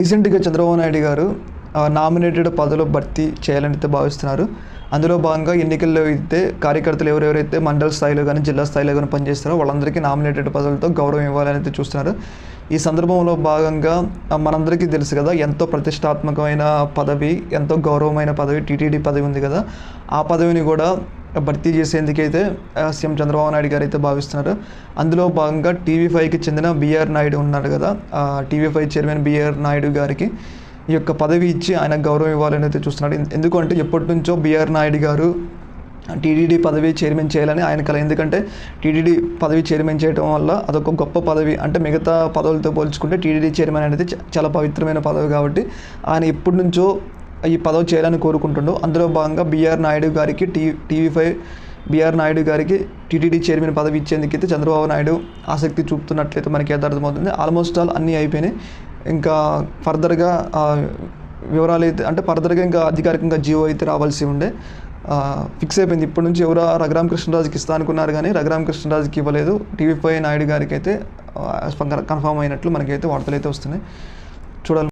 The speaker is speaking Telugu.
రీసెంట్‌గా చంద్రబాబు నాయుడు గారు నామినేటెడ్ పదవులు భర్తీ చేయాలని అయితే భావిస్తున్నారు. అందులో భాగంగా ఎన్నికల్లో అయితే కార్యకర్తలు ఎవరెవరైతే మండల స్థాయిలో గానీ, జిల్లా స్థాయిలో గానీ పనిచేస్తారో వాళ్ళందరికీ నామినేటెడ్ పదవులతో గౌరవం ఇవ్వాలని అయితే చూస్తున్నారు. ఈ సందర్భంలో భాగంగా మనందరికీ తెలుసు కదా! ఎంతో ప్రతిష్టాత్మకమైన పదవి, ఎంతో గౌరవమైన పదవి టీటీడీ పదవి ఉంది కదా! ఆ పదవిని కూడా భర్తీ చేసేందుకైతే సీఎం చంద్రబాబు నాయుడు గారైతే భావిస్తున్నారు. అందులో భాగంగా టీవీ5కి చెందిన బీఆర్ నాయుడు ఉన్నారు కదా! టీవీ5 చైర్మన్ బీఆర్ నాయుడు గారికి ఈ యొక్క పదవి ఇచ్చి ఆయనకు గౌరవం ఇవ్వాలని అయితే చూస్తున్నాడు. ఎందుకంటే ఎప్పటినుంచో బీఆర్ నాయుడు గారు టీటీడీ పదవి చైర్మన్ చేయాలని ఆయన కల. ఎందుకంటే టీటీడీ పదవి చైర్మన్ చేయడం వల్ల అదొక గొప్ప పదవి. అంటే మిగతా పదవులతో పోల్చుకుంటే టీటీడీ చైర్మన్ అనేది చాలా పవిత్రమైన పదవి కాబట్టి ఆయన ఎప్పటినుంచో ఈ పదవి చేయాలని కోరుకుంటుండు. అందులో భాగంగా బీఆర్ నాయుడు గారికి టీవీ5 బీఆర్ నాయుడు గారికి టీటీడీ చైర్మన్ పదవి ఇచ్చేందుకైతే చంద్రబాబు నాయుడు ఆసక్తి చూపుతున్నట్లయితే మనకి అర్థమవుతుంది. ఆల్మోస్ట్ ఆల్ అన్నీ అయిపోయినాయి. ఇంకా ఫర్దర్గా వివరాలు అయితే అంటే ఫర్దర్గా ఇంకా అధికారికంగా జీవో అయితే రావాల్సి ఉండే ఫిక్స్ అయిపోయింది. ఇప్పటి నుంచి ఎవరో రఘురామ కృష్ణరాజుకి ఇస్తా అనుకున్నారు కానీ రఘురామ కృష్ణరాజుకి ఇవ్వలేదు. టీవీ5 నాయుడు గారికి అయితే కన్ఫర్మ్ అయినట్లు మనకైతే వార్తలు అయితే వస్తున్నాయి. చూడాలి.